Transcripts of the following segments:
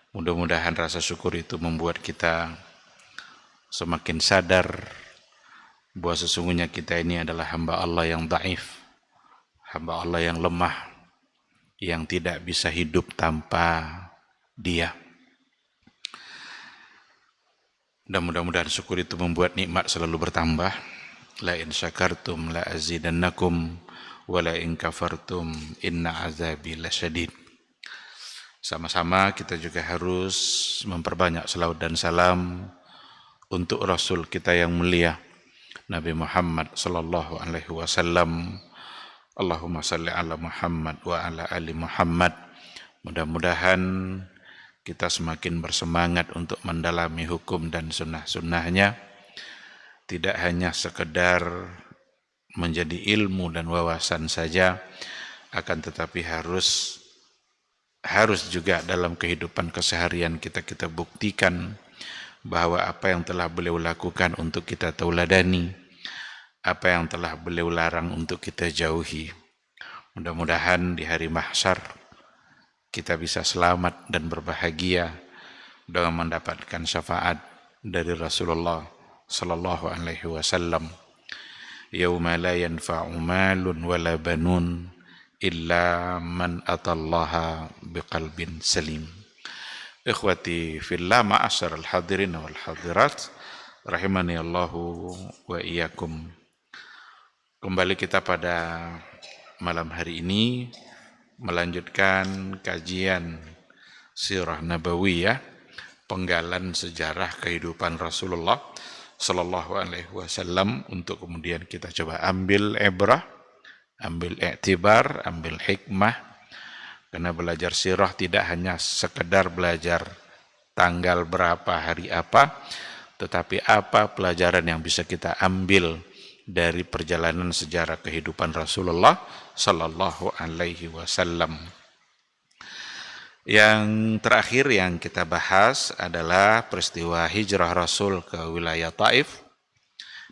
Mudah-mudahan rasa syukur itu membuat kita semakin sadar bahwa sesungguhnya kita ini adalah hamba Allah yang dhaif, hamba Allah yang lemah, yang tidak bisa hidup tanpa Dia. Dan mudah-mudahan syukur itu membuat nikmat selalu bertambah. La in syakartum la azidannakum wa la in kafartum inna azabi lasyadid. Sama-sama kita juga harus memperbanyak selawat dan salam untuk Rasul kita yang mulia Nabi Muhammad sallallahu alaihi wasallam. Allahumma salli ala Muhammad wa ala ali Muhammad. Mudah-mudahan kita semakin bersemangat untuk mendalami hukum dan sunnah-sunnahnya, tidak hanya sekedar menjadi ilmu dan wawasan saja, akan tetapi harus juga dalam kehidupan keseharian kita buktikan bahwa apa yang telah beliau lakukan untuk kita tauladani, apa yang telah beliau larang untuk kita jauhi. Mudah-mudahan di hari mahsyar kita bisa selamat dan berbahagia dengan mendapatkan syafaat dari Rasulullah sallallahu alaihi wasallam. Yauma la yanfa'u malun wala banun illa man atallaha biqalbin salim. Ikhwati fillah, ma'asyiral hadirin wal hadirat, rahimani Allahu wa iyyakum. Kembali kita pada malam hari ini melanjutkan kajian sirah nabawiyah, penggalan sejarah kehidupan Rasulullah sallallahu alaihi wasallam, untuk kemudian kita coba ambil ibrah, ambil iktibar, ambil hikmah. Karena belajar sirah tidak hanya sekedar belajar tanggal berapa, hari apa, tetapi apa pelajaran yang bisa kita ambil dari perjalanan sejarah kehidupan Rasulullah sallallahu alaihi wasallam. Yang terakhir yang kita bahas adalah peristiwa hijrah Rasul ke wilayah Taif,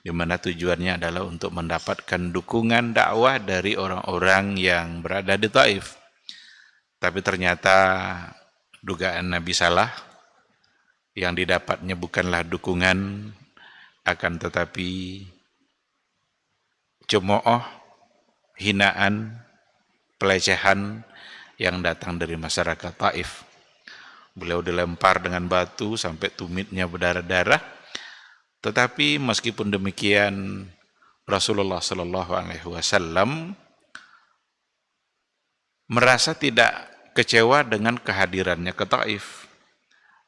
di mana tujuannya adalah untuk mendapatkan dukungan dakwah dari orang-orang yang berada di Taif. Tapi ternyata dugaan Nabi salah, yang didapatnya bukanlah dukungan, akan tetapi cemooh, hinaan, pelecehan yang datang dari masyarakat Taif. Beliau dilempar dengan batu sampai tumitnya berdarah-darah. Tetapi meskipun demikian, Rasulullah sallallahu alaihi wasallam merasa tidak kecewa dengan kehadirannya ke Taif.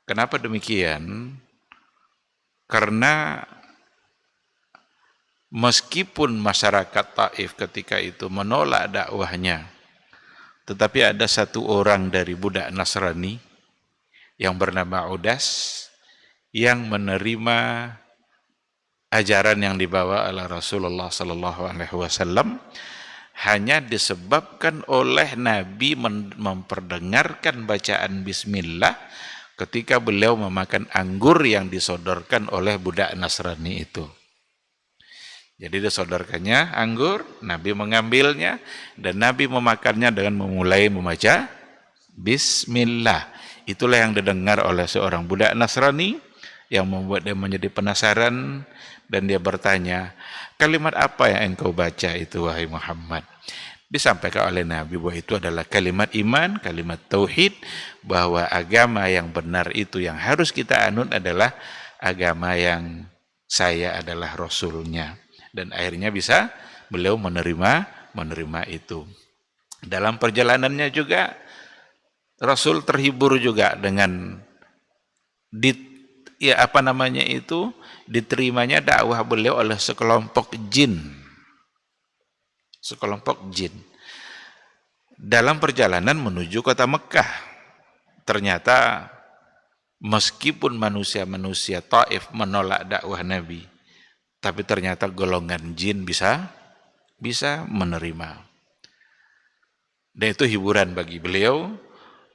Kenapa demikian? Karena meskipun masyarakat Taif ketika itu menolak dakwahnya, tetapi ada satu orang dari budak Nasrani yang bernama Udas yang menerima ajaran yang dibawa oleh Rasulullah sallallahu alaihi wasallam, hanya disebabkan oleh Nabi memperdengarkan bacaan bismillah ketika beliau memakan anggur yang disodorkan oleh budak Nasrani itu. Jadi disodorkannya anggur, Nabi mengambilnya, dan Nabi memakannya dengan memulai membaca bismillah. Itulah yang didengar oleh seorang budak Nasrani, yang membuat dia menjadi penasaran, dan dia bertanya, kalimat apa yang engkau baca itu wahai Muhammad? Disampaikan oleh Nabi bahwa itu adalah kalimat iman, kalimat tauhid, bahwa agama yang benar itu yang harus kita anut adalah agama yang saya adalah Rasulnya. Dan akhirnya bisa beliau menerima itu. Dalam perjalanannya juga Rasul terhibur juga dengan diterimanya dakwah beliau oleh sekelompok jin. Dalam perjalanan menuju kota Mekah, ternyata meskipun manusia-manusia Taif menolak dakwah Nabi, tapi ternyata golongan jin bisa menerima. Dan itu hiburan bagi beliau,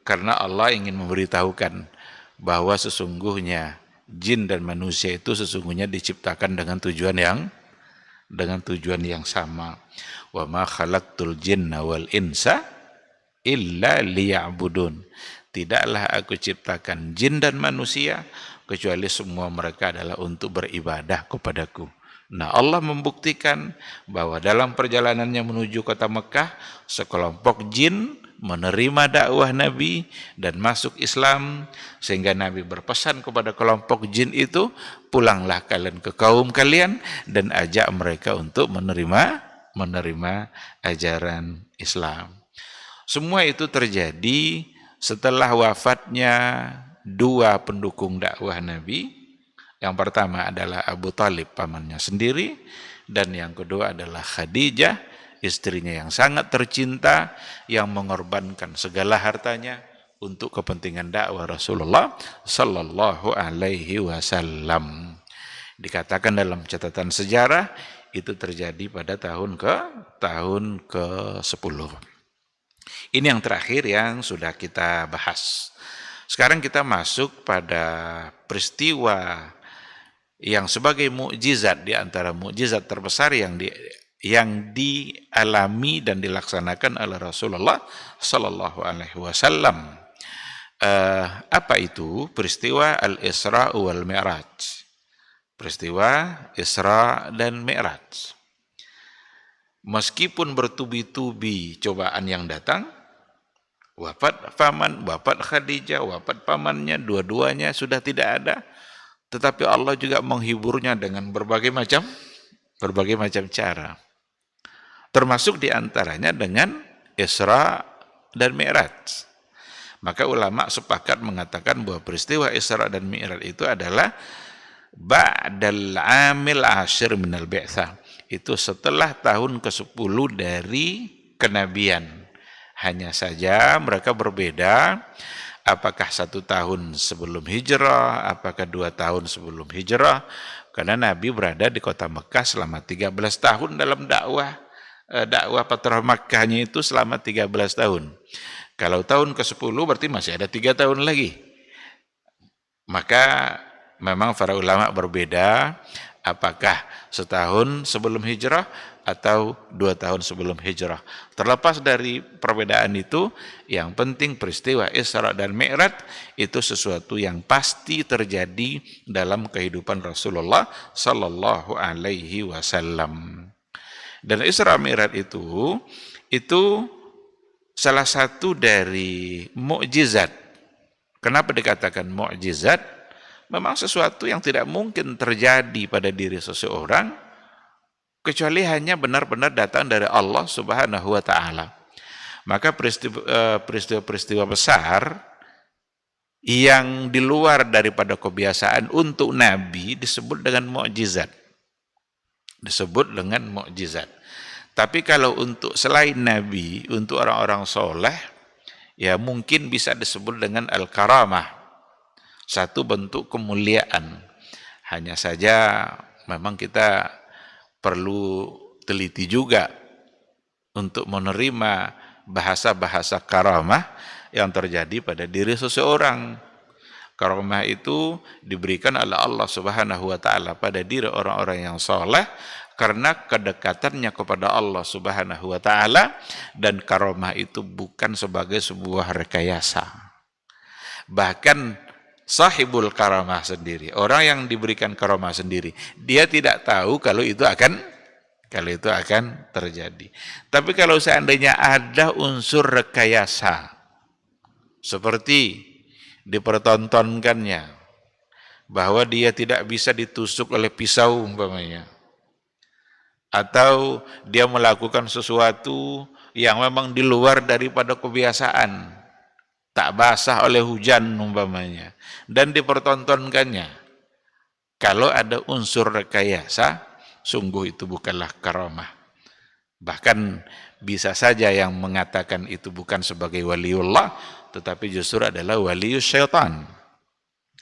karena Allah ingin memberitahukan bahwa sesungguhnya jin dan manusia itu sesungguhnya diciptakan dengan tujuan yang sama. Wa ma khalaqtul jinna wal insa illa liya'budun. tidaklah aku ciptakan jin dan manusia kecuali semua mereka adalah untuk beribadah kepadaku. Nah, Allah membuktikan bahwa dalam perjalanannya menuju kota Mekah, sekelompok jin menerima dakwah Nabi dan masuk Islam, sehingga Nabi berpesan kepada kelompok jin itu, pulanglah kalian ke kaum kalian dan ajak mereka untuk menerima ajaran Islam. Semua itu terjadi setelah wafatnya dua pendukung dakwah Nabi. Yang pertama adalah Abu Talib, pamannya sendiri, dan yang kedua adalah Khadijah, istrinya yang sangat tercinta, yang mengorbankan segala hartanya untuk kepentingan dakwah Rasulullah sallallahu alaihi wasallam. Dikatakan dalam catatan sejarah itu terjadi pada tahun ke-10. Ini yang terakhir yang sudah kita bahas. Sekarang kita masuk pada peristiwa yang sebagai mukjizat di antara mukjizat terbesar yang dialami dan dilaksanakan oleh Rasulullah sallallahu alaihi wasallam. Apa itu? Peristiwa Al-Isra wal Mi'raj. Peristiwa Isra dan Mi'raj. Meskipun bertubi-tubi cobaan yang datang, wafat Khadijah, wafat pamannya, dua-duanya sudah tidak ada, tetapi Allah juga menghiburnya dengan berbagai macam cara. Termasuk diantaranya dengan Isra dan Mi'raj. Maka ulama sepakat mengatakan bahwa peristiwa Isra dan Mi'raj itu adalah ba'dal amil ashir minal bi'tsah. Itu setelah tahun ke-10 dari kenabian. Hanya saja mereka berbeda. Apakah 1 tahun sebelum hijrah, apakah 2 tahun sebelum hijrah, karena Nabi berada di kota Mekah selama 13 tahun dalam dakwah Fatrah Makkahnya itu selama 13 tahun. Kalau tahun ke-10 berarti masih ada 3 tahun lagi. Maka memang para ulama berbeda, apakah setahun sebelum hijrah atau 2 tahun sebelum hijrah. Terlepas dari perbedaan itu, yang penting peristiwa Isra dan Mi'raj itu sesuatu yang pasti terjadi dalam kehidupan Rasulullah sallallahu alaihi wasallam. Dan Isra Mi'raj itu salah satu dari mukjizat. Kenapa dikatakan mukjizat? Memang sesuatu yang tidak mungkin terjadi pada diri seseorang kecuali hanya benar-benar datang dari Allah Subhanahu wa taala. Maka peristiwa-peristiwa besar yang di luar daripada kebiasaan untuk Nabi disebut dengan mukjizat. Tapi kalau untuk selain Nabi, untuk orang-orang soleh, ya mungkin bisa disebut dengan al-karamah. Satu bentuk kemuliaan. Hanya saja memang kita perlu teliti juga untuk menerima bahasa-bahasa karamah yang terjadi pada diri seseorang. Karamah itu diberikan oleh Allah Subhanahu wa taala pada diri orang-orang yang soleh karena kedekatannya kepada Allah Subhanahu wa taala, dan karamah itu bukan sebagai sebuah rekayasa. Bahkan sahibul karamah sendiri, orang yang diberikan karamah sendiri, dia tidak tahu kalau itu akan terjadi. Tapi kalau seandainya ada unsur rekayasa, seperti dipertontonkannya bahwa dia tidak bisa ditusuk oleh pisau umpamanya, atau dia melakukan sesuatu yang memang di luar daripada kebiasaan, tak basah oleh hujan umpamanya, dan dipertontonkannya. Kalau ada unsur rekayasa, sungguh itu bukanlah karamah. Bahkan bisa saja yang mengatakan itu bukan sebagai waliullah, tetapi justru adalah walius syaitan,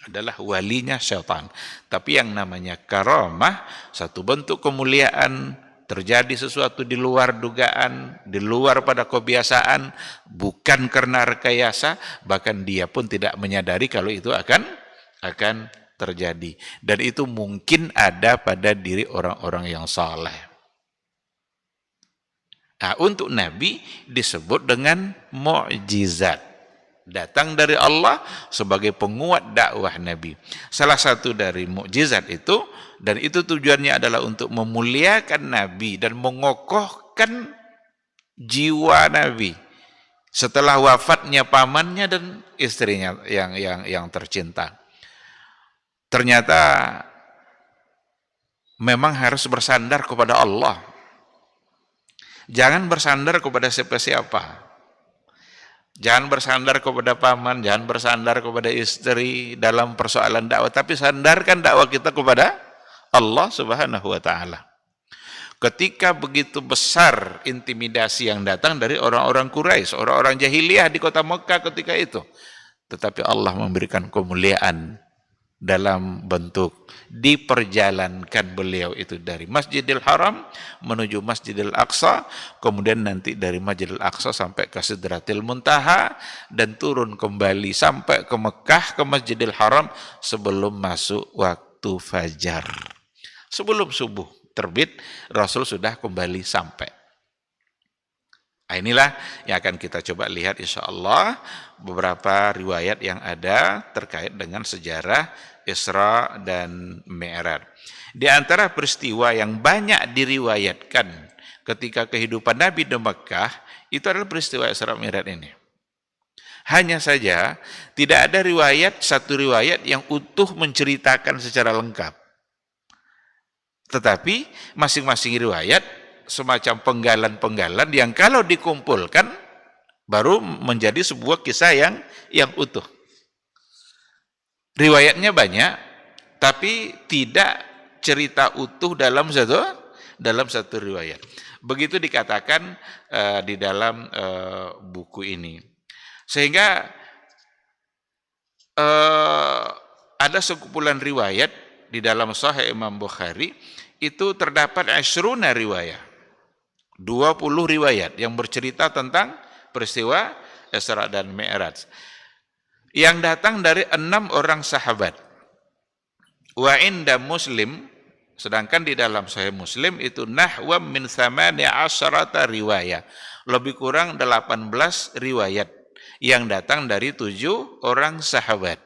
adalah walinya syaitan. Tapi yang namanya karamah, satu bentuk kemuliaan, terjadi sesuatu di luar dugaan, di luar pada kebiasaan, bukan karena rekayasa, bahkan dia pun tidak menyadari kalau itu akan terjadi. Dan itu mungkin ada pada diri orang-orang yang saleh. Nah, untuk Nabi disebut dengan mukjizat. datang dari Allah sebagai penguat dakwah Nabi. Salah satu dari mukjizat itu, dan itu tujuannya adalah untuk memuliakan Nabi dan mengokohkan jiwa Nabi setelah wafatnya pamannya dan istrinya yang tercinta. Ternyata memang harus bersandar kepada Allah. Jangan bersandar kepada siapa-siapa. Jangan bersandar kepada paman, jangan bersandar kepada istri dalam persoalan dakwah, tapi sandarkan dakwah kita kepada Allah Subhanahu wa taala. Ketika begitu besar intimidasi yang datang dari orang-orang Quraisy, orang-orang jahiliyah di kota Mekah ketika itu, tetapi Allah memberikan kemuliaan dalam bentuk diperjalankan beliau itu dari Masjidil Haram menuju Masjidil Aqsa, kemudian nanti dari Masjidil Aqsa sampai ke Sidratil Muntaha dan turun kembali sampai ke Mekah ke Masjidil Haram sebelum masuk waktu fajar. Sebelum subuh terbit, Rasul sudah kembali sampai. Nah, inilah yang akan kita coba lihat insya Allah beberapa riwayat yang ada terkait dengan sejarah Isra dan Mi'raj. Di antara peristiwa yang banyak diriwayatkan ketika kehidupan Nabi di Mekah itu adalah peristiwa Isra Mi'raj ini. Hanya saja tidak ada satu riwayat yang utuh menceritakan secara lengkap. Tetapi masing-masing riwayat semacam penggalan-penggalan yang kalau dikumpulkan baru menjadi sebuah kisah yang utuh. Riwayatnya banyak, tapi tidak cerita utuh dalam satu riwayat. Begitu dikatakan di dalam buku ini. Sehingga ada sekumpulan riwayat di dalam Sahih Imam Bukhari itu terdapat 20 riwayat. 20 riwayat yang bercerita tentang peristiwa Isra dan Mi'raj. Yang datang dari 6 orang sahabat. Wa inda Muslim, sedangkan di dalam Sahih Muslim itu nahwam min 18 riwayat. Lebih kurang 18 riwayat yang datang dari 7 orang sahabat.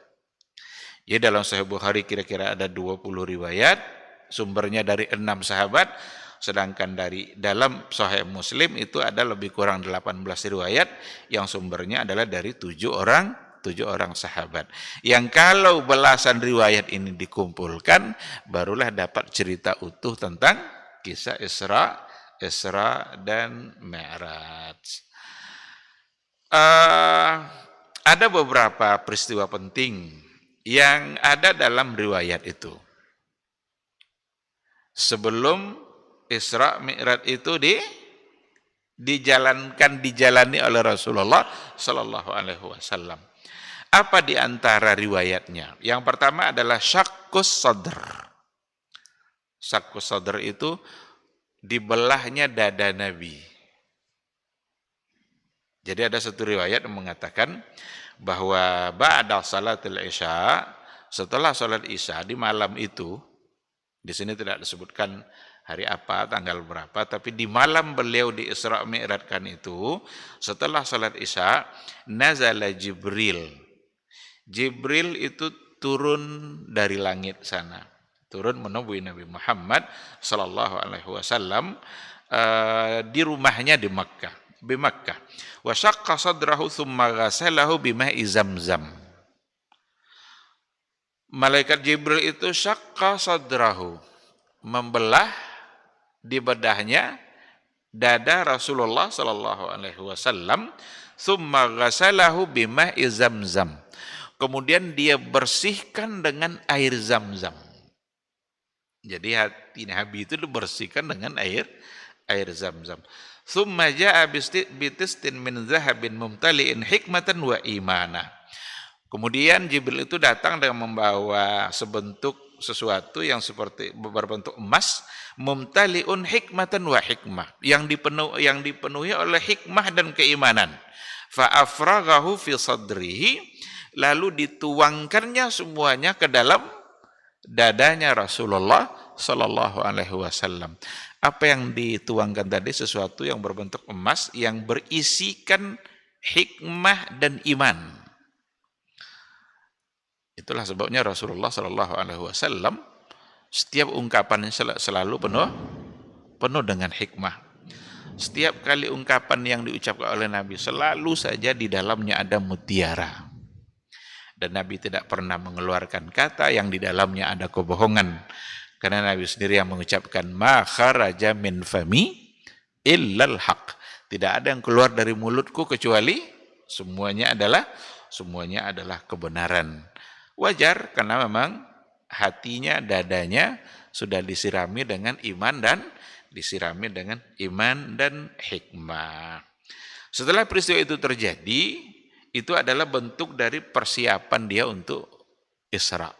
Ya, dalam Sahih Bukhari kira-kira ada 20 riwayat, sumbernya dari 6 sahabat, sedangkan dari dalam Sahih Muslim itu ada lebih kurang 18 riwayat yang sumbernya adalah dari 7 orang sahabat. Yang kalau belasan riwayat ini dikumpulkan, barulah dapat cerita utuh tentang kisah Isra dan Mi'raj. Ada beberapa peristiwa penting yang ada dalam riwayat itu. Sebelum Isra Mi'raj itu dijalani oleh Rasulullah Sallallahu Alaihi Wasallam. Apa di antara riwayatnya? Yang pertama adalah syakkus sadr. Syakkus sadr itu dibelahnya dada Nabi. Jadi ada satu riwayat yang mengatakan bahwa ba'da salatul isya, setelah salat isya di malam itu, di sini tidak disebutkan hari apa, tanggal berapa, tapi di malam beliau di Isra Mi'rajkan itu, setelah salat isya, nazala Jibril. Jibril itu turun dari langit sana, turun menemui Nabi Muhammad sallallahu alaihi wasallam di rumahnya di Makkah. Wa syaqqa sadrahu tsumma ghasalahu bima'i Zamzam. Malaikat Jibril itu syaqqa sadrahu, membelah di bedahnya dada Rasulullah sallallahu alaihi wasallam, tsumma ghasalahu bima'i Zamzam. Kemudian dia bersihkan dengan air Zamzam. Jadi hati Nabi itu dibersihkan dengan air Zamzam. Tsumma jaa bitistin min zahabin mumtali'in hikmatan wa imana. Kemudian Jibril itu datang dengan membawa sesuatu yang seperti berbentuk emas, mumtali'un hikmatan wa hikmah, yang dipenuhi oleh hikmah dan keimanan. Fa afraghahu fi sadrihi, lalu dituangkannya semuanya ke dalam dadanya Rasulullah sallallahu alaihi wasallam. Apa yang dituangkan tadi? Sesuatu yang berbentuk emas yang berisikan hikmah dan iman. Itulah sebabnya Rasulullah Shallallahu Alaihi Wasallam setiap ungkapannya selalu penuh dengan hikmah. Setiap kali ungkapan yang diucapkan oleh Nabi selalu saja di dalamnya ada mutiara. Dan Nabi tidak pernah mengeluarkan kata yang di dalamnya ada kebohongan. Karena Nabi sendiri yang mengucapkan ma kharaja min fami illal haq. Tidak ada yang keluar dari mulutku kecuali semuanya adalah kebenaran. Wajar karena memang hatinya, dadanya sudah disirami dengan iman dan hikmah. Setelah peristiwa itu terjadi, itu adalah bentuk dari persiapan dia untuk Isra.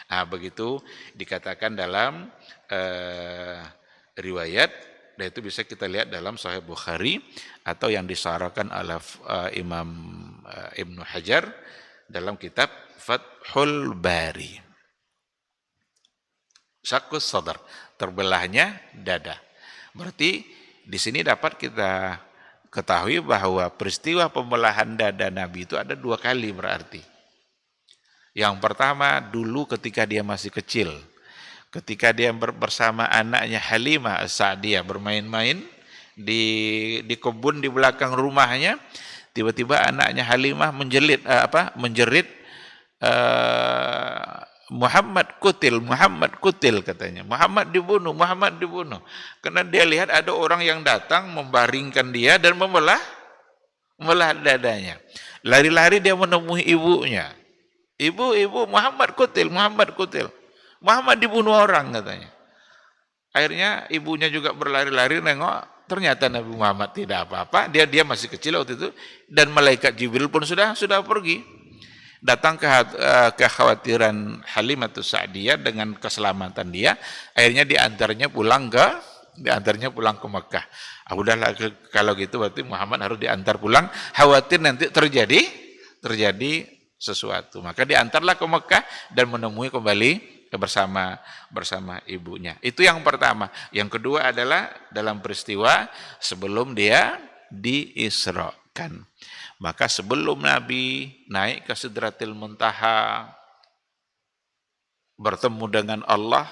Nah, begitu dikatakan dalam riwayat, dan itu bisa kita lihat dalam Sahih Bukhari atau yang disarahkan oleh Imam Ibnu Hajar dalam kitab Fathul Bari. Syaqqus sadar, terbelahnya dada. Berarti di sini dapat kita ketahui bahwa peristiwa pembelahan dada Nabi itu ada 2 kali berarti. Yang pertama dulu ketika dia masih kecil. Ketika dia bersama anaknya Halimah As-Sa'diyah bermain-main di kebun di belakang rumahnya, tiba-tiba anaknya Halimah menjerit Muhammad kutil katanya. Muhammad dibunuh. Karena dia lihat ada orang yang datang membaringkan dia dan membelah dadanya. Lari-lari dia menemui ibunya. Ibu, Muhammad kutil. Muhammad dibunuh orang katanya. Akhirnya ibunya juga berlari-lari nengok, ternyata Nabi Muhammad tidak apa-apa. Dia masih kecil waktu itu dan malaikat Jibril pun sudah pergi. Datang kekhawatiran Halimatus Sa'diyah dengan keselamatan dia, akhirnya diantarnya pulang ke Mekah. Udahlah kalau gitu berarti Muhammad harus diantar pulang, khawatir nanti terjadi sesuatu. Maka diantarlah ke Mekah dan menemui kembali bersama ibunya. Itu yang pertama. Yang kedua adalah dalam peristiwa sebelum dia diisrakan. Maka sebelum Nabi naik ke Sidratil Muntaha, bertemu dengan Allah,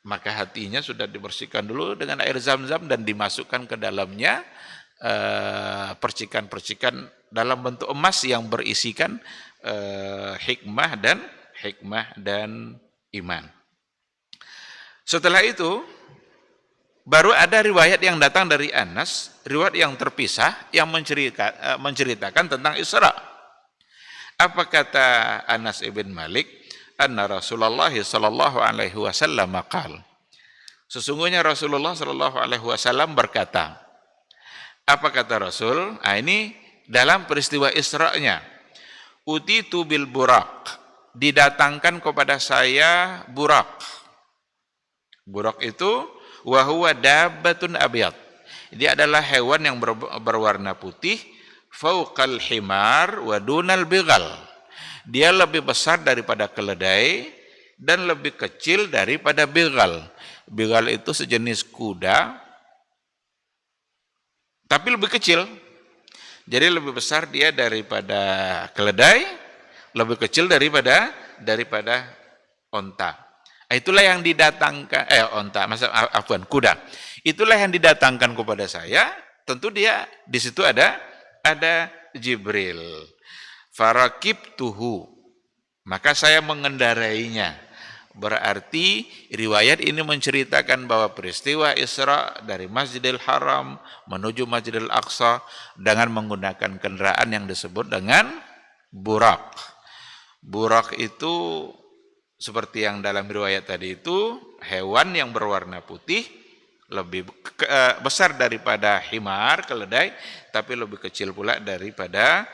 maka hatinya sudah dibersihkan dulu dengan air zam-zam dan dimasukkan ke dalamnya percikan-percikan dalam bentuk emas yang berisikan hikmah dan iman. Setelah itu baru ada riwayat yang datang dari Anas, riwayat yang terpisah yang menceritakan tentang Isra. Apa kata Anas ibn Malik? Anna Rasulullah sallallahu alaihi wasallam qala. Sesungguhnya Rasulullah sallallahu alaihi wasallam berkata. Apa kata Rasul? Ini dalam peristiwa Isra-nya. Utitu bil buraq. Didatangkan kepada saya burak. Burak itu wa huwa dabbatun abyad. Dia adalah hewan yang berwarna putih, fauqal himar wa dunal bighal. Dia lebih besar daripada keledai dan lebih kecil daripada bighal. Bighal itu sejenis kuda tapi lebih kecil. Jadi lebih besar dia daripada keledai, lebih kecil daripada onta. Itulah yang didatangkan kuda. Itulah yang didatangkan kepada saya. Tentu dia di situ ada Jibril. Farakibtuhu. Maka saya mengendarainya. Berarti riwayat ini menceritakan bahwa peristiwa Isra dari Masjidil Haram menuju Masjidil Aqsa dengan menggunakan kendaraan yang disebut dengan burak. Burak itu seperti yang dalam riwayat tadi itu hewan yang berwarna putih, lebih besar daripada himar, keledai, tapi lebih kecil pula daripada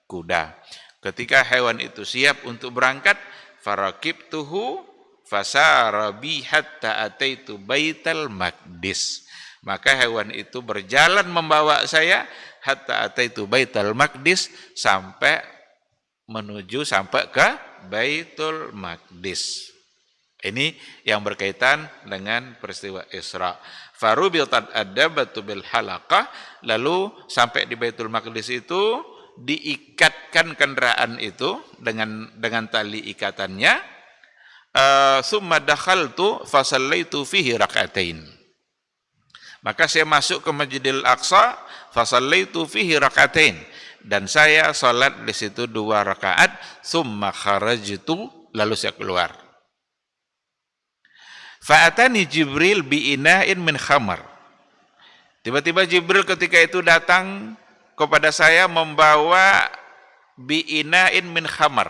kuda. Ketika hewan itu siap untuk berangkat, farakibtuhu fasara bi hatta ataitu Baitul Maqdis. Maka hewan itu berjalan membawa saya hatta ataitu Baitul Maqdis sampai ke Baitul Maqdis. Ini yang berkaitan dengan peristiwa Isra. Farubitat ad-dabbatu bil halaqah, lalu sampai di Baitul Maqdis itu diikatkan kendaraan itu dengan tali ikatannya. Summa dakhaltu fasallaitu fihi rak'atain. Maka saya masuk ke Masjidil Aqsa, fasallaitu fihi rak'atain, dan saya salat di situ 2 rakaat. Summa kharajtu, lalu saya keluar. Fa'atani Jibril bi'ina'in min khamar. Tiba-tiba Jibril ketika itu datang kepada saya membawa bi'ina'in min khamar,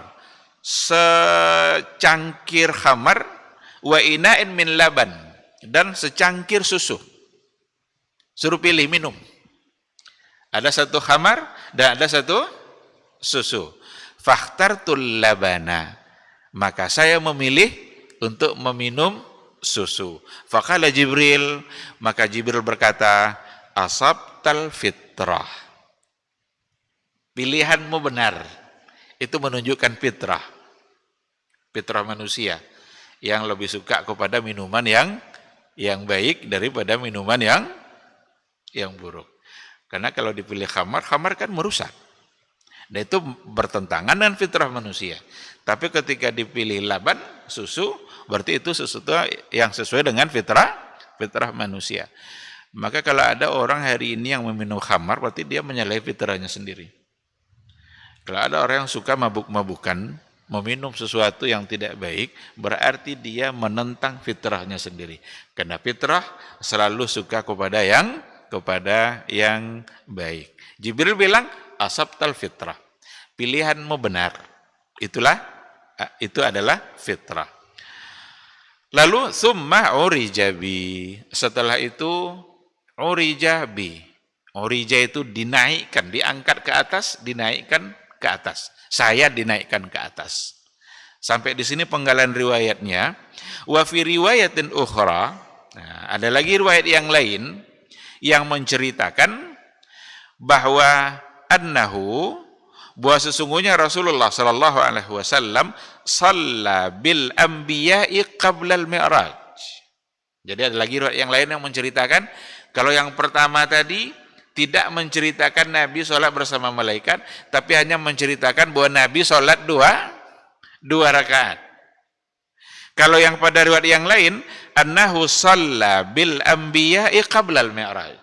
secangkir khamar, wa ina'in min laban, dan secangkir susu. Suruh pilih minum. Ada satu khamar dan ada satu susu. Fakhtartul labana, maka saya memilih untuk meminum susu. Faqala Jibril, maka Jibril berkata, asabtal fitrah. Pilihanmu benar. Itu menunjukkan fitrah. Fitrah manusia yang lebih suka kepada minuman yang baik daripada minuman yang buruk. Karena kalau dipilih khamar kan merusak. Dan itu bertentangan dengan fitrah manusia. Tapi ketika dipilih laban, susu, berarti itu sesuatu yang sesuai dengan fitrah manusia. Maka kalau ada orang hari ini yang meminum khamar, berarti dia menyalahi fitrahnya sendiri. Kalau ada orang yang suka mabuk-mabukan, meminum sesuatu yang tidak baik, berarti dia menentang fitrahnya sendiri. Karena fitrah selalu suka kepada yang baik. Jibril bilang, asabtal fitrah. Pilihanmu benar. Itu adalah fitrah. Lalu summa urijabi. Setelah itu urijabi. Urija itu dinaikkan, diangkat ke atas, dinaikkan ke atas. Saya dinaikkan ke atas. Sampai di sini penggalan riwayatnya. Wa fi riwayatin ukhra. Nah, ada lagi riwayat yang lain yang menceritakan bahwa bahwa sesungguhnya Rasulullah sallallahu alaihi wasallam shalla bil anbiya'i qabla al-mi'raj. Jadi ada lagi riwayat yang lain yang menceritakan, kalau yang pertama tadi tidak menceritakan Nabi sholat bersama malaikat, tapi hanya menceritakan bahwa Nabi sholat dua rakaat. Kalau yang pada riwayat yang lain, annahu shalla bil anbiya'i qabla al-mi'raj.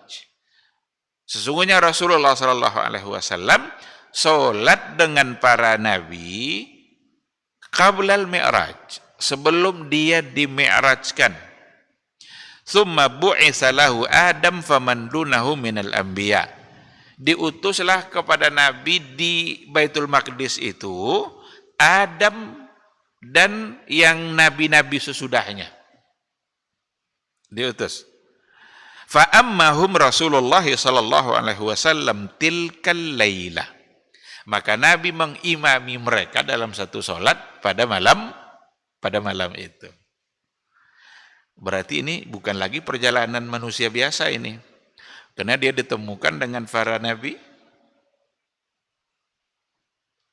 Sesungguhnya Rasulullah sallallahu alaihi wasallam sholat dengan para nabi qabla al-mi'raj, sebelum dia di-mi'rajkan. Tsumma bu'itsa lahu Adam faman dunahu minal anbiya. Diutuslah kepada nabi di Baitul Maqdis itu Adam dan yang nabi-nabi sesudahnya. Diutus. Fa ammahum Rasulullah sallallahu alaihi wasallam tilkal lailah. Maka Nabi mengimami mereka dalam satu salat pada malam itu. Berarti ini bukan lagi perjalanan manusia biasa ini. Karena dia ditemukan dengan para nabi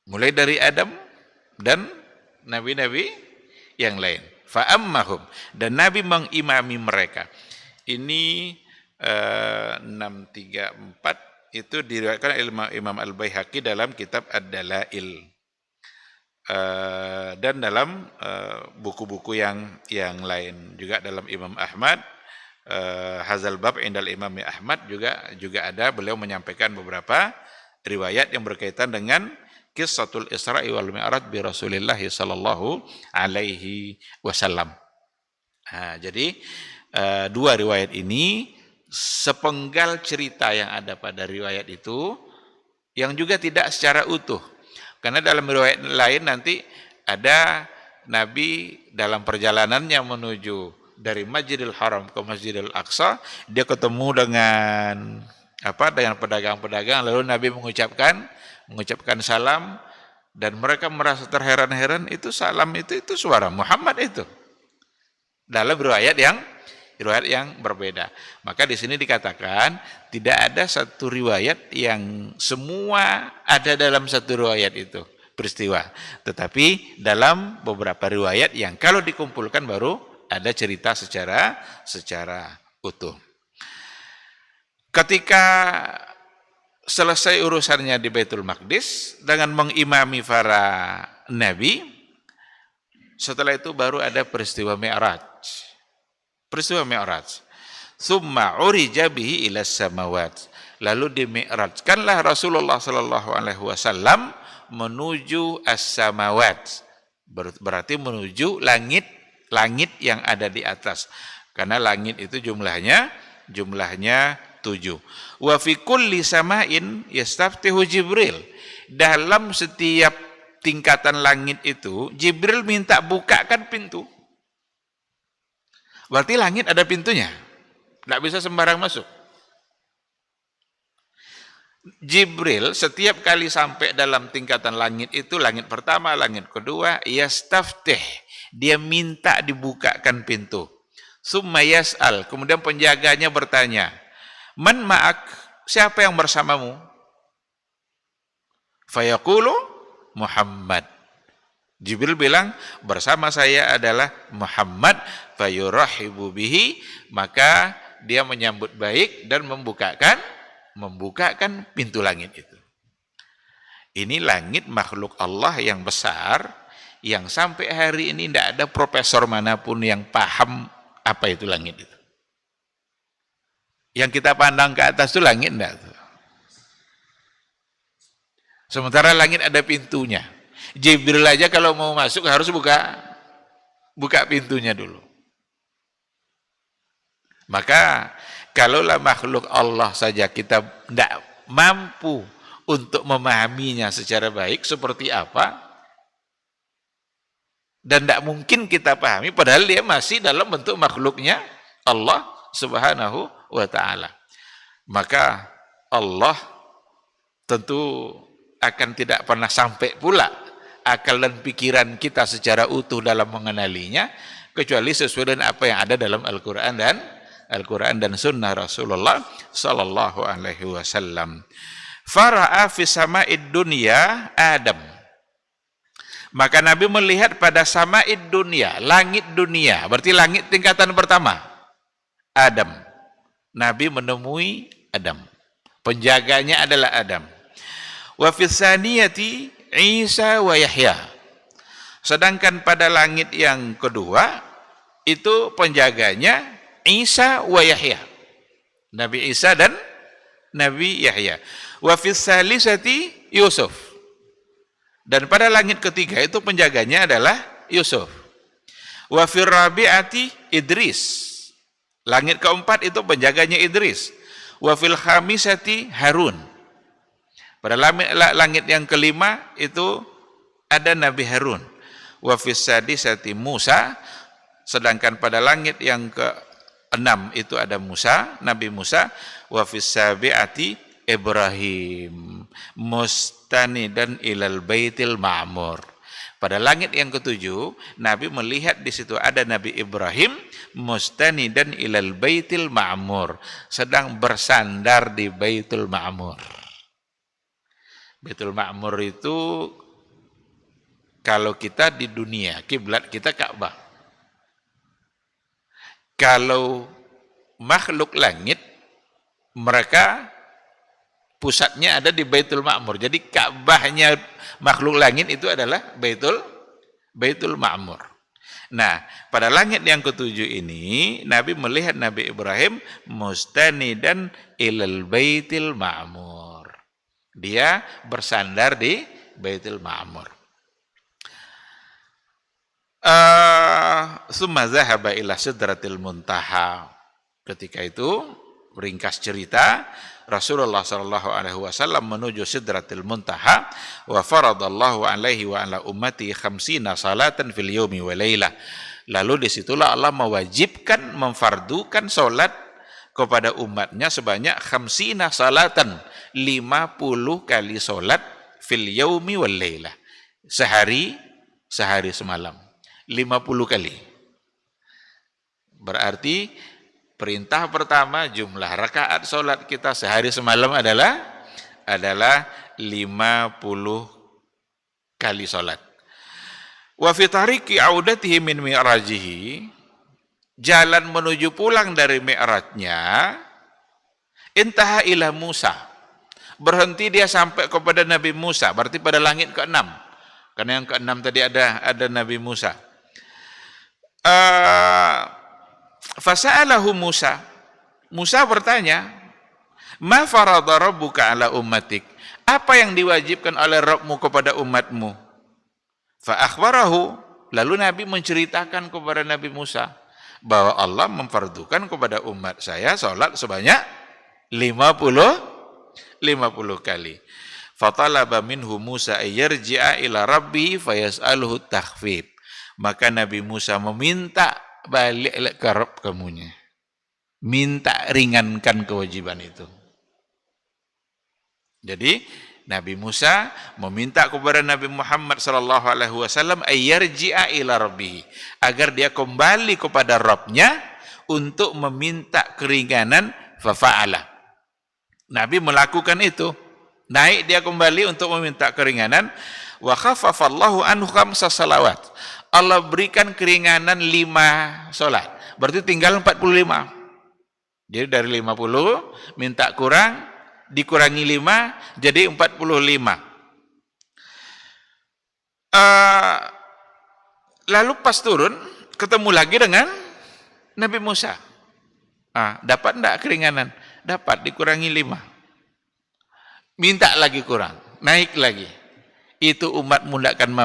mulai dari Adam dan nabi-nabi yang lain. Fa ammahum, dan Nabi mengimami mereka. Ini 634 itu diriwayatkan Imam Al-Baihaqi dalam kitab Ad-Dalail. Dan dalam buku-buku yang lain juga dalam Imam Ahmad, Hazal Bab Indal Imam Ahmad juga ada, beliau menyampaikan beberapa riwayat yang berkaitan dengan Qissatul Isra wal Mi'raj bi Rasulillah sallallahu alaihi wasallam. Nah, jadi dua riwayat ini sepenggal cerita yang ada pada riwayat itu yang juga tidak secara utuh. Karena dalam riwayat lain nanti ada Nabi dalam perjalanannya menuju dari Masjidil Haram ke Masjidil Aqsa, dia ketemu dengan pedagang-pedagang, lalu Nabi mengucapkan salam, dan mereka merasa terheran-heran, itu salam itu suara Muhammad itu. Dalam riwayat yang berbeda. Maka di sini dikatakan tidak ada satu riwayat yang semua ada dalam satu riwayat itu peristiwa, tetapi dalam beberapa riwayat yang kalau dikumpulkan baru ada cerita secara utuh. Ketika selesai urusannya di Baitul Maqdis dengan mengimami para nabi. Setelah itu baru ada peristiwa Mi'raj. Peristiwa Mi'raj. Tsumma urija bihi ila samawat. Lalu dimi'rajkanlah Rasulullah sallallahu alaihi wasallam menuju as-samawat. Berarti menuju langit yang ada di atas. Karena langit itu jumlahnya 7. Wa fi kulli sama'in yastaftihu Jibril. Dalam setiap tingkatan langit itu Jibril minta bukakan pintu. Berarti langit ada pintunya. Tidak bisa sembarang masuk. Jibril setiap kali sampai dalam tingkatan langit itu, langit pertama, langit kedua, yastaftih, dia minta dibukakan pintu. Summa yas'al, kemudian penjaganya bertanya, man ma'ak, siapa yang bersamamu? Fayaqulu Muhammad. Jibril bilang, bersama saya adalah Muhammad. Fayurahibu bihi, maka dia menyambut baik dan membukakan pintu langit itu. Ini langit makhluk Allah yang besar, yang sampai hari ini tidak ada profesor manapun yang paham apa itu langit itu. Yang kita pandang ke atas itu langit enggak? Sementara langit ada pintunya. Jibril aja kalau mau masuk harus buka pintunya dulu. Maka kalaulah makhluk Allah saja kita tidak mampu untuk memahaminya secara baik seperti apa, dan tidak mungkin kita pahami padahal dia masih dalam bentuk makhluknya Allah Subhanahu wa ta'ala. Maka Allah tentu akan tidak pernah sampai pula akal dan pikiran kita secara utuh dalam mengenalinya, kecuali sesuai dengan apa yang ada dalam Al-Quran dan Sunnah Rasulullah Sallallahu Alaihi Wasallam. Fara'a fi sama'id dunya Adam. Maka Nabi melihat pada sama'id dunya, langit dunia, berarti langit tingkatan pertama, Adam. Nabi menemui Adam. Penjaganya adalah Adam. Wa fi tsaniyati Isa wa Yahya. Sedangkan pada langit yang kedua itu penjaganya Isa wa Yahya. Nabi Isa dan Nabi Yahya. Wa fi tsalisati Yusuf. Dan pada langit ketiga itu penjaganya adalah Yusuf. Wa fi rabi'ati Idris. Langit keempat itu penjaganya Idris. Wa fil khamisati Harun. Pada langit yang kelima itu ada Nabi Harun. Wa fis sadisati Musa. Sedangkan pada langit yang ke-6 itu ada Musa, Nabi Musa. Wa fis sabi'ati Ibrahim mustanidan ilal baitil ma'mur. Pada langit yang ketujuh, Nabi melihat di situ ada Nabi Ibrahim mustanidan ilal baitil ma'mur, sedang bersandar di Baitul Ma'mur. Baitul Ma'mur itu kalau kita di dunia, kiblat kita Ka'bah. Kalau makhluk langit, mereka pusatnya ada di Baitul Ma'mur. Jadi Ka'bahnya makhluk langit itu adalah Baitul Ma'mur. Nah, pada langit yang ketujuh ini, Nabi melihat Nabi Ibrahim mustanidan ilal Baitil Ma'mur. Dia bersandar di Baitul Ma'mur. Summa zahaba ila sidratil muntaha. Ketika itu, ringkas cerita, Rasulullah sallallahu alaihi wasallam menuju sidratil muntaha wa faradallahu alaihi wa ala ummati 50 salatan fil yaumi wa lailah. Lalu disitulah Allah mewajibkan, memfardukan salat kepada umatnya sebanyak 50 salatan, 50 kali salat fil yaumi wal lailah. Sehari semalam. 50 kali. Berarti perintah pertama jumlah rakaat solat kita sehari semalam adalah 50 kali solat. Wa fi tariqi audatihi min mi'rajihi, jalan menuju pulang dari mi'rajnya, intaha ila Musa. Berhenti dia sampai kepada Nabi Musa, berarti pada langit ke-6. Karena yang ke-6 tadi ada Nabi Musa. Fasa'alahu Musa. Musa bertanya, "Ma farada rabbuka ala ummatik?" Apa yang diwajibkan oleh Rabbmu kepada umatmu? Fa akhbarahu, lalu Nabi menceritakan kepada Nabi Musa bahwa Allah memfardukan kepada umat saya salat sebanyak 50 kali. Fatalaba minhu Musa ayyarji'a ila rabbi fayas'aluhu takhfif. Maka Nabi Musa meminta balik ke Rabb kamunya. Minta ringankan kewajiban itu. Jadi Nabi Musa meminta kepada Nabi Muhammad sallallahu alaihi wasallam ayyarji'a ila rabbih, agar dia kembali kepada Rabbnya untuk meminta keringanan, fafa'ala. Nabi melakukan itu. Naik dia kembali untuk meminta keringanan. Wa khaffafallahu anhu khamsa salawat. Allah berikan keringanan 5 salat. Berarti tinggal 45. Jadi dari 50 minta kurang, dikurangi 5 jadi 45. Lalu pas turun ketemu lagi dengan Nabi Musa. Dapat enggak keringanan? Dapat, dikurangi 5. Minta lagi kurang, naik lagi. Itu umatmu tidak akan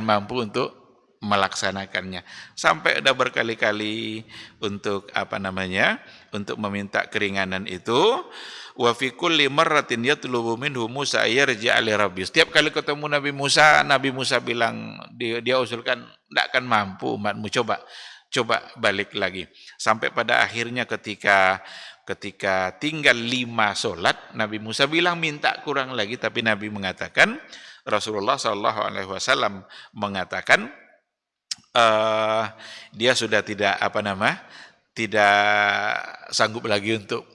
mampu untuk melaksanakannya. Sampai udah berkali-kali untuk untuk meminta keringanan itu. Wa fi kulli marratin yatlubu minhu Musa yarji'a li rabbi. Setiap kali ketemu Nabi Musa bilang, dia usulkan, tidak akan mampu umatmu, coba balik lagi. Sampai pada akhirnya ketika tinggal 5 solat, Nabi Musa bilang minta kurang lagi, tapi Nabi mengatakan, Rasulullah SAW mengatakan, dia sudah tidak sanggup lagi untuk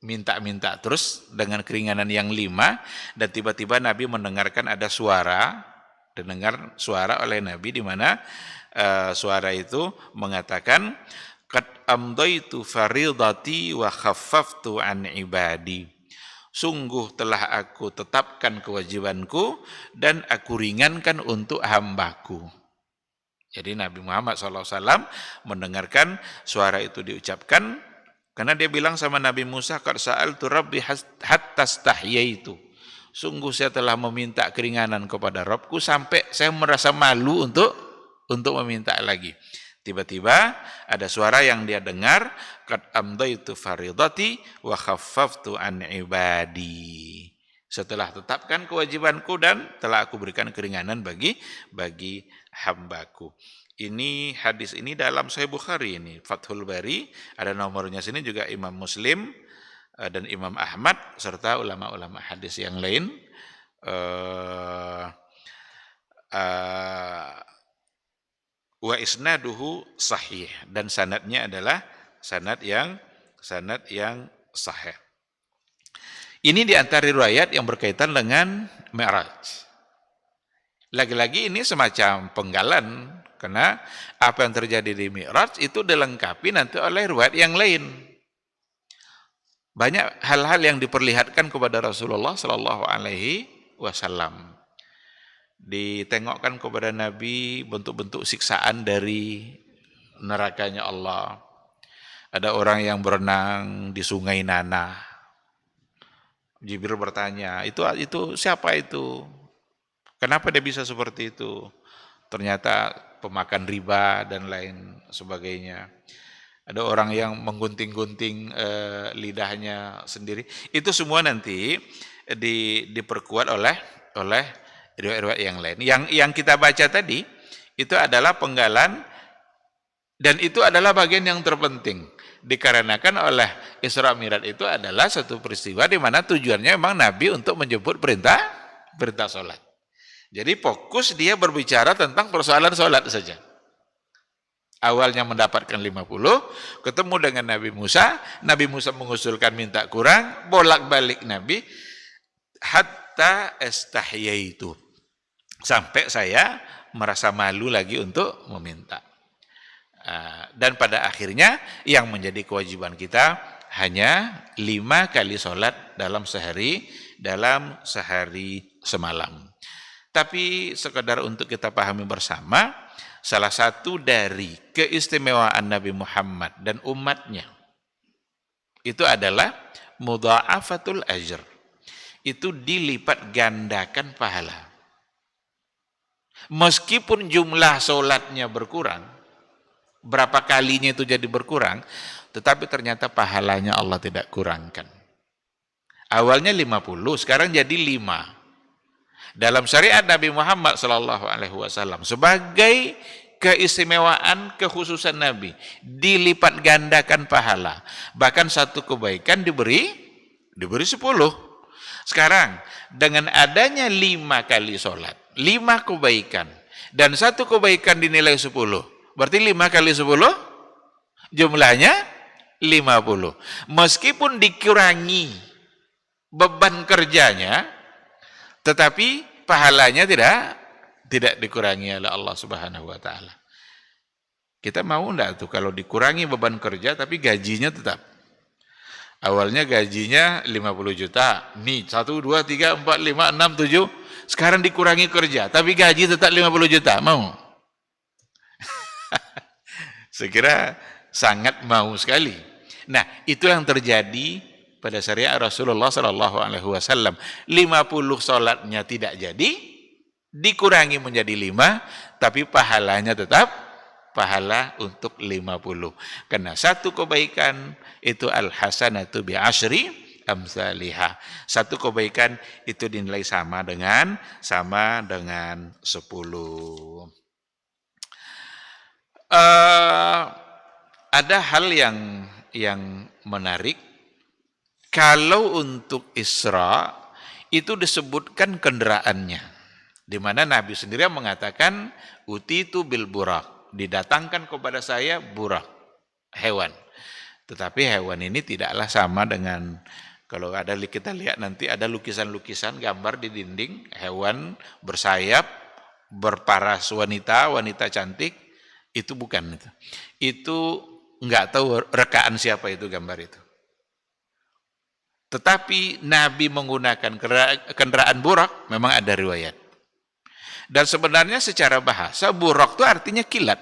minta terus dengan keringanan yang 5, dan tiba-tiba Nabi mendengarkan ada dengar suara oleh Nabi di mana suara itu mengatakan, qad amdaitu faridati wa khaffaftu an ibadi. Sungguh telah aku tetapkan kewajibanku dan aku ringankan untuk hambaku. Jadi Nabi Muhammad SAW mendengarkan suara itu diucapkan, karena dia bilang sama Nabi Musa, qad sa'altu rabbi hatta stahyaitu. Sungguh saya telah meminta keringanan kepada Rabbku sampai saya merasa malu untuk meminta lagi. Tiba-tiba ada suara yang dia dengar, qad amdaitu faridati wa khaffaftu an ibadi. Setelah tetapkan kewajibanku dan telah aku berikan keringanan bagi hambaku. Hadis ini dalam Sahih Bukhari, ini Fathul Bari, ada nomornya sini juga Imam Muslim dan Imam Ahmad serta ulama-ulama hadis yang lain. Wa isnaduhu sahih, dan sanadnya adalah sanad yang sahih. Ini di antara riwayat yang berkaitan dengan Mi'raj. Lagi-lagi ini semacam penggalan, karena apa yang terjadi di Mi'raj itu dilengkapi nanti oleh riwayat yang lain. Banyak hal-hal yang diperlihatkan kepada Rasulullah sallallahu alaihi wasallam. Ditengokkan kepada Nabi bentuk-bentuk siksaan dari nerakanya Allah. Ada orang yang berenang di sungai Nanah. Jibril bertanya, itu siapa itu? Kenapa dia bisa seperti itu? Ternyata pemakan riba dan lain sebagainya. Ada orang yang menggunting-gunting lidahnya sendiri. Itu semua nanti diperkuat oleh riwayat-riwayat yang lain. Yang kita baca tadi itu adalah penggalan, dan itu adalah bagian yang terpenting, dikarenakan oleh Isra Mi'raj itu adalah satu peristiwa di mana tujuannya memang Nabi untuk menjemput perintah salat. Jadi fokus dia berbicara tentang persoalan salat saja. Awalnya mendapatkan 50, ketemu dengan Nabi Musa mengusulkan minta kurang, bolak-balik Nabi, hatta istahyaitu. Sampai saya merasa malu lagi untuk meminta. Dan pada akhirnya yang menjadi kewajiban kita hanya 5 kali sholat dalam sehari semalam. Tapi sekedar untuk kita pahami bersama, salah satu dari keistimewaan Nabi Muhammad dan umatnya itu adalah mudha'afatul ajr. Itu dilipat gandakan pahala. Meskipun jumlah sholatnya berkurang, berapa kalinya itu jadi berkurang, tetapi ternyata pahalanya Allah tidak kurangkan. Awalnya 50, sekarang jadi 5. Dalam syariat Nabi Muhammad SAW sebagai keistimewaan kekhususan Nabi, dilipat gandakan pahala. Bahkan satu kebaikan diberi 10. Sekarang dengan adanya 5 kali sholat, 5 kebaikan, dan satu kebaikan dinilai 10, berarti 5 kali 10 jumlahnya 50. Meskipun dikurangi beban kerjanya, tetapi pahalanya tidak dikurangi oleh Allah Subhanahu wa taala. Kita mau enggak tuh kalau dikurangi beban kerja tapi gajinya tetap. Awalnya gajinya 50 juta. Nih 1 2 3 4 5 6 7. Sekarang dikurangi kerja tapi gaji tetap 50 juta. Mau? Saya kira sangat mau sekali. Nah, itu yang terjadi pada syariat Rasulullah sallallahu alaihi wasallam. 50 salatnya tidak jadi, dikurangi menjadi 5, tapi pahalanya tetap pahala untuk 50. Karena satu kebaikan itu al-hasanatu bi asyri amsalihah. Satu kebaikan itu dinilai sama dengan 10. Ada hal yang menarik. Kalau untuk Isra itu disebutkan kendaraannya, di mana Nabi sendiri mengatakan utitu bil burak, didatangkan kepada saya burak, hewan. Tetapi hewan ini tidaklah sama dengan, kalau ada kita lihat nanti ada lukisan-lukisan gambar di dinding hewan bersayap, berparas wanita cantik, itu bukan itu. Itu enggak tahu rekaan siapa itu gambar itu. Tetapi Nabi menggunakan kendaraan burak, memang ada riwayat. Dan sebenarnya secara bahasa burak itu artinya kilat.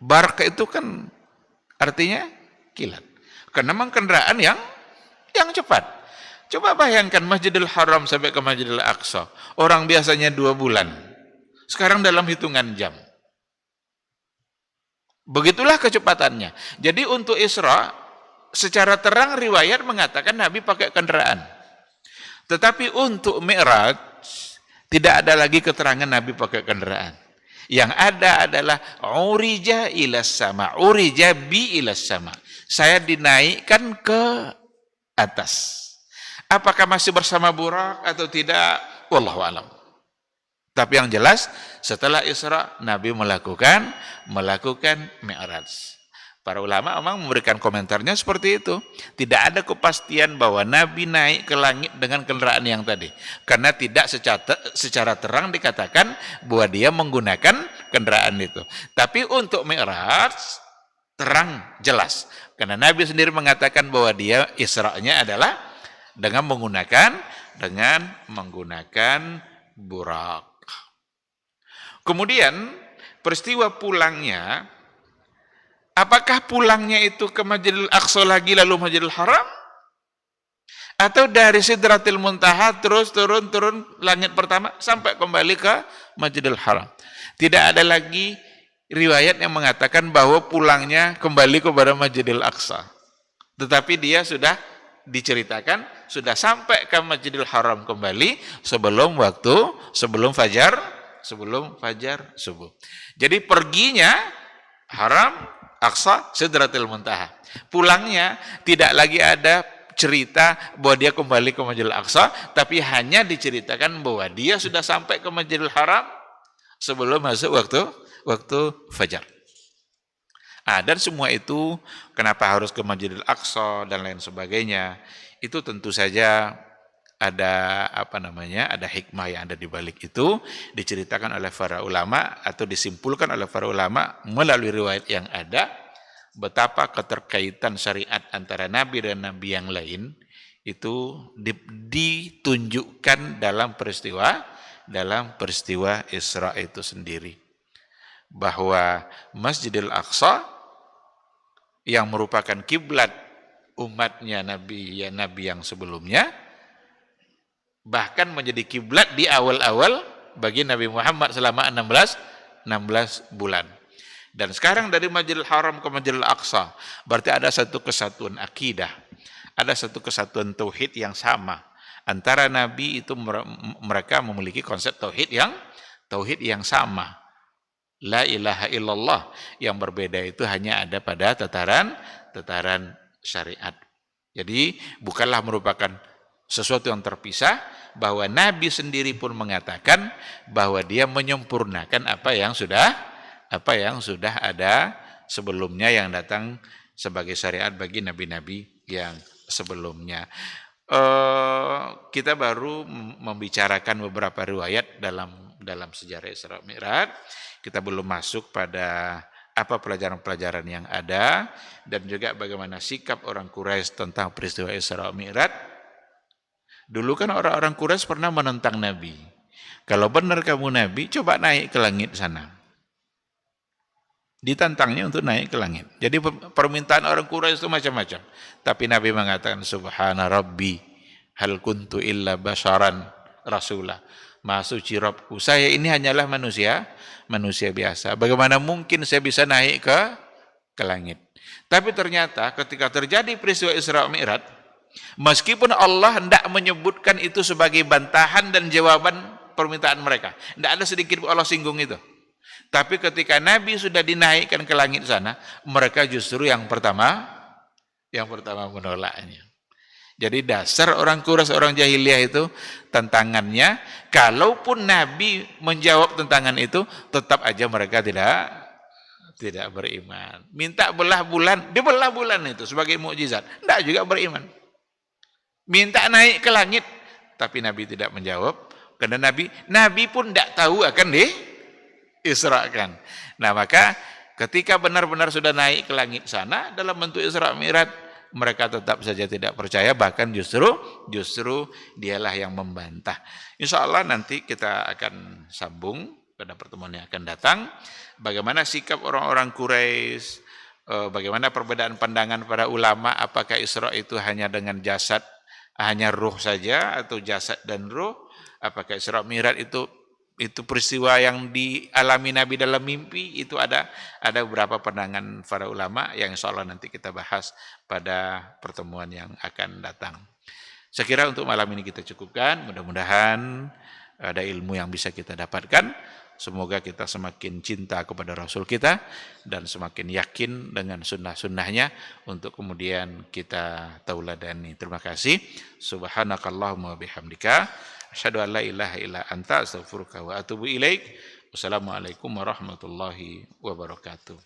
Barak itu kan artinya kilat. Karena memang kendaraan yang cepat. Coba bayangkan Masjidil Haram sampai ke Masjidil Aqsa. Orang biasanya 2 bulan. Sekarang dalam hitungan jam. Begitulah kecepatannya. Jadi untuk Isra, secara terang riwayat mengatakan Nabi pakai kendaraan. Tetapi untuk Mi'raj tidak ada lagi keterangan Nabi pakai kendaraan. Yang ada adalah urija ilas sama, urija bi ilas sama. Saya dinaikkan ke atas. Apakah masih bersama burak atau tidak? Wallahu alam. Tapi yang jelas setelah Isra Nabi melakukan Mi'raj. Para ulama memang memberikan komentarnya seperti itu. Tidak ada kepastian bahwa Nabi naik ke langit dengan kendaraan yang tadi. Karena tidak secara terang dikatakan bahwa dia menggunakan kendaraan itu. Tapi untuk Mi'raj, terang, jelas. Karena Nabi sendiri mengatakan bahwa dia Isra'nya adalah dengan menggunakan burak. Kemudian peristiwa pulangnya, apakah pulangnya itu ke Masjidil Aqsa lagi lalu Masjidil Haram? Atau dari Sidratil Muntaha terus turun langit pertama sampai kembali ke Masjidil Haram? Tidak ada lagi riwayat yang mengatakan bahwa pulangnya kembali kepada Masjidil Aqsa. Tetapi dia sudah diceritakan sudah sampai ke Masjidil Haram kembali sebelum fajar subuh. Jadi perginya Haram, Aqsa, Sidratil Muntaha. Pulangnya tidak lagi ada cerita bahwa dia kembali ke Masjidil Aqsa, tapi hanya diceritakan bahwa dia sudah sampai ke Masjidil Haram sebelum masuk waktu fajar. Dan semua itu kenapa harus ke Masjidil Aqsa dan lain sebagainya, itu tentu saja ada ada hikmah yang ada di balik itu, diceritakan oleh para ulama atau disimpulkan oleh para ulama melalui riwayat yang ada, betapa keterkaitan syariat antara nabi dan nabi yang lain itu ditunjukkan dalam peristiwa Isra itu sendiri. Bahwa Masjidil Aqsa yang merupakan kiblat umatnya nabi yang sebelumnya, bahkan menjadi kiblat di awal-awal bagi Nabi Muhammad selama 16 bulan. Dan sekarang dari Masjidil Haram ke Masjidil Aqsa, berarti ada satu kesatuan akidah, ada satu kesatuan tauhid yang sama. Antara nabi itu mereka memiliki konsep tauhid yang sama. La ilaha illallah, yang berbeda itu hanya ada pada tataran syariat. Jadi bukanlah merupakan sesuatu yang terpisah, bahwa nabi sendiri pun mengatakan bahwa dia menyempurnakan apa yang sudah ada sebelumnya yang datang sebagai syariat bagi nabi-nabi yang sebelumnya. Kita baru membicarakan beberapa riwayat dalam sejarah Isra Mi'raj. Kita belum masuk pada apa pelajaran-pelajaran yang ada dan juga bagaimana sikap orang Quraisy tentang peristiwa Isra Mi'raj. Dulu kan orang-orang Quraisy pernah menentang Nabi. Kalau benar kamu Nabi, coba naik ke langit sana. Ditantangnya untuk naik ke langit. Jadi permintaan orang Quraisy itu macam-macam. Tapi Nabi mengatakan, Subhana Rabbi, hal kuntu illa basharan rasulah. Maha suci Rabbku, saya ini hanyalah manusia biasa. Bagaimana mungkin saya bisa naik ke langit? Tapi ternyata ketika terjadi peristiwa Isra Mi'raj, meskipun Allah hendak menyebutkan itu sebagai bantahan dan jawaban permintaan mereka, tidak ada sedikit Allah singgung itu. Tapi ketika Nabi sudah dinaikkan ke langit sana, mereka justru yang pertama menolaknya. Jadi dasar orang Quraisy, orang jahiliyah itu tantangannya, kalaupun Nabi menjawab tantangan itu, tetap aja mereka tidak beriman. Minta belah bulan, dibelah bulan itu sebagai mukjizat, tidak juga beriman. Minta naik ke langit, tapi Nabi tidak menjawab, karena Nabi pun tidak tahu akan diisrakan. Nah maka ketika benar-benar sudah naik ke langit sana dalam bentuk Isra Mi'raj, mereka tetap saja tidak percaya, bahkan justru dialah yang membantah. Insya Allah nanti kita akan sambung pada pertemuan yang akan datang, bagaimana sikap orang-orang Quraisy, bagaimana perbedaan pandangan para ulama, apakah Isra itu hanya dengan jasad, hanya ruh saja, atau jasad dan ruh, apakah Isra Mi'raj itu peristiwa yang dialami Nabi dalam mimpi. Itu ada beberapa pandangan para ulama yang insya Allah nanti kita bahas pada pertemuan yang akan datang. Saya kira untuk malam ini kita cukupkan, mudah-mudahan ada ilmu yang bisa kita dapatkan. Semoga kita semakin cinta kepada Rasul kita dan semakin yakin dengan sunnah-sunnahnya untuk kemudian kita tauladani. Terima kasih. Subhanakallahumma bihamdika asyhadu an la ilaha illa anta astaghfiruka wa atubu ilaik. Wassalamualaikum warahmatullahi wabarakatuh.